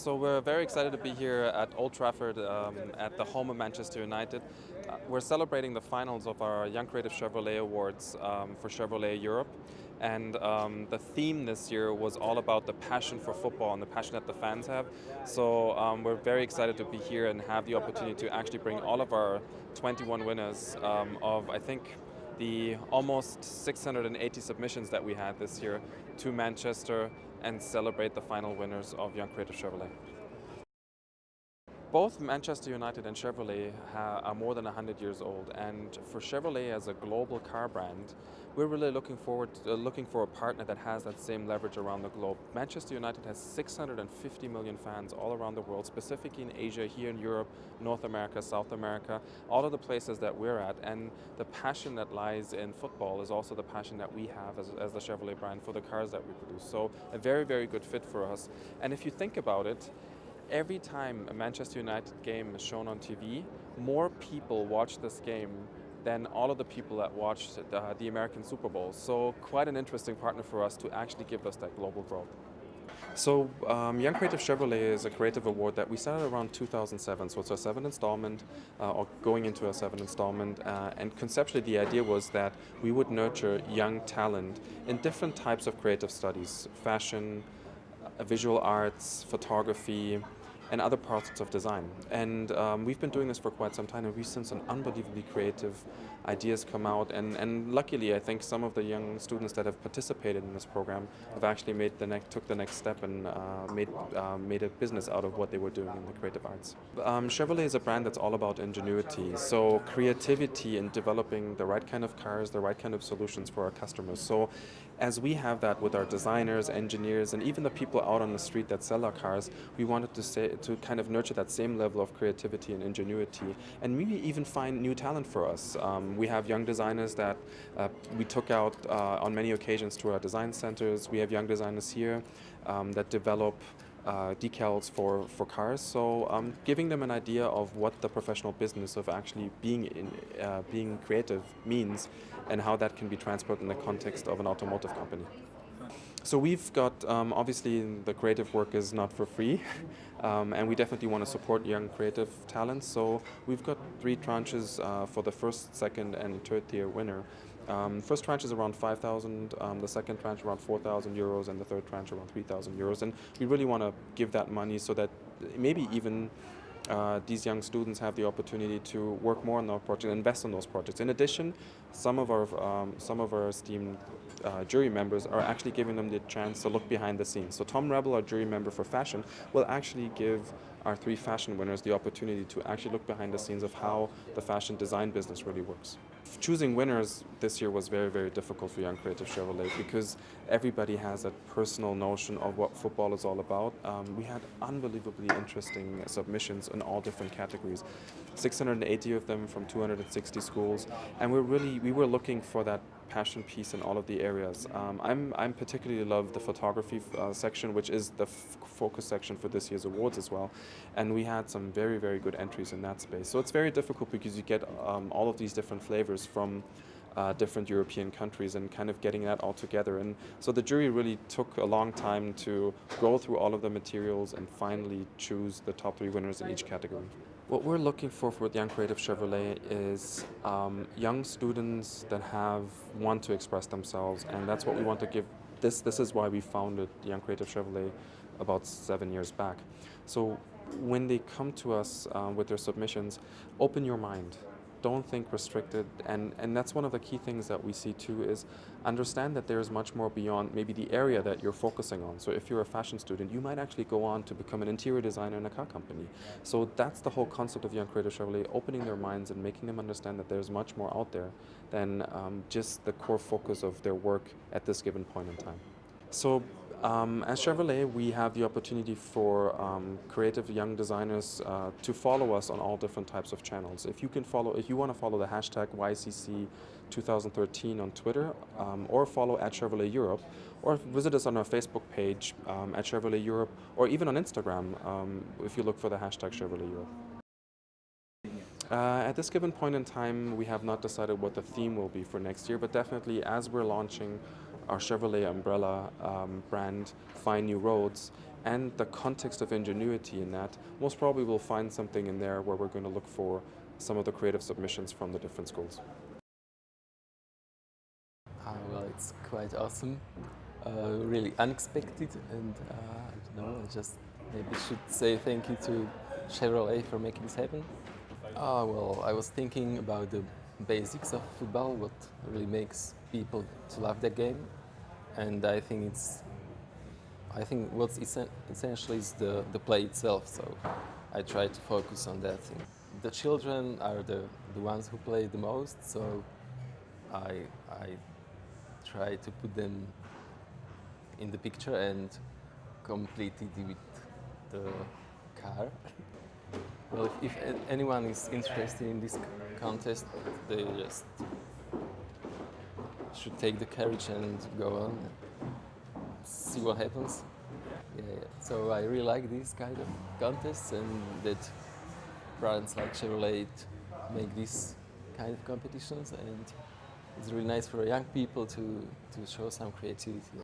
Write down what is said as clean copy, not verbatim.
So we're very excited to be here at Old Trafford at the home of Manchester United. We're celebrating the finals of our Young Creative Chevrolet Awards for Chevrolet Europe. And the theme this year was all about the passion for football and the passion that the fans have. So we're very excited to be here and have the opportunity to actually bring all of our 21 winners of, I think, the almost 680 submissions that we had this year to Manchester and celebrate the final winners of Young Creative Chevrolet. Both Manchester United and Chevrolet are more than 100 years old, and for Chevrolet as a global car brand, we're really looking for a partner that has that same leverage around the globe. Manchester United has 650 million fans all around the world, specifically in Asia, here in Europe, North America, South America, all of the places that we're at, and the passion that lies in football is also the passion that we have as the Chevrolet brand for the cars that we produce. So a very, very good fit for us. And if you think about it, every time a Manchester United game is shown on TV, more people watch this game than all of the people that watched the American Super Bowl. So quite an interesting partner for us to actually give us that global growth. So Young Creative Chevrolet is a creative award that we started around 2007. So it's our seventh installment, or going into our seventh installment. And conceptually, the idea was that we would nurture young talent in different types of creative studies: fashion, visual arts, photography, and other parts of design. And we've been doing this for quite some time, and we've seen some unbelievably creative ideas come out. And luckily, I think some of the young students that have participated in this program have actually took the next step and made a business out of what they were doing in the creative arts. Chevrolet is a brand that's all about ingenuity, so creativity in developing the right kind of cars, the right kind of solutions for our customers. So as we have that with our designers, engineers, and even the people out on the street that sell our cars, we wanted to kind of nurture that same level of creativity and ingenuity, and maybe even find new talent for us. We have young designers that we took out on many occasions to our design centers. We have young designers here that develop decals for cars. So giving them an idea of what the professional business of actually being creative means and how that can be transported in the context of an automotive company. So we've got, obviously the creative work is not for free, and we definitely want to support young creative talents. So we've got 3 tranches for the first, second, and third tier winner. First tranche is around 5,000, the second tranche around 4,000 euros, and the third tranche around 3,000 euros. And we really want to give that money so that maybe even these young students have the opportunity to work more on our project, invest in those projects. In addition, some of our esteemed jury members are actually giving them the chance to look behind the scenes. So Tom Rebel, our jury member for fashion, will actually give our 3 fashion winners the opportunity to actually look behind the scenes of how the fashion design business really works. Choosing winners this year was very, very difficult for Young Creative Chevrolet because everybody has a personal notion of what football is all about. We had unbelievably interesting submissions in all different categories, 680 of them from 260 schools, and we were looking for that passion piece in all of the areas. I'm particularly love the photography section, which is the focus section for this year's awards as well, and we had some very, very good entries in that space. So it's very difficult because you get all of these different flavors from different European countries and kind of getting that all together. And so the jury really took a long time to go through all of the materials and finally choose the top 3 winners in each category. What we're looking for with Young Creative Chevrolet is young students that want to express themselves, and that's what we want to give. This is why we founded Young Creative Chevrolet about 7 years back. So when they come to us with their submissions, open your mind. Don't think restricted, and that's one of the key things that we see too, is understand that there's much more beyond maybe the area that you're focusing on. So if you're a fashion student, you might actually go on to become an interior designer in a car company. So that's the whole concept of Young Creative Chevrolet, opening their minds and making them understand that there's much more out there than just the core focus of their work at this given point in time. So as Chevrolet, we have the opportunity for creative young designers to follow us on all different types of channels. If you want to follow the hashtag YCC2013 on Twitter, or follow at Chevrolet Europe, or visit us on our Facebook page at Chevrolet Europe, or even on Instagram if you look for the hashtag Chevrolet Europe. At this given point in time, we have not decided what the theme will be for next year, but definitely as we're launching our Chevrolet umbrella brand, Find New Roads, and the context of ingenuity in that, most probably we'll find something in there where we're going to look for some of the creative submissions from the different schools. Well, it's quite awesome, really unexpected, and I don't know, I just maybe should say thank you to Chevrolet for making this happen. Well, I was thinking about the basics of football, what really makes people to love that game, and I think what's essential is the play itself. So I try to focus on that thing. The children are the ones who play the most, so I try to put them in the picture and complete it with the car. Well, if anyone is interested in this contest, they just should take the courage and go on and see what happens. Yeah. So I really like these kind of contests, and that brands like Chevrolet make these kind of competitions, and it's really nice for young people to show some creativity.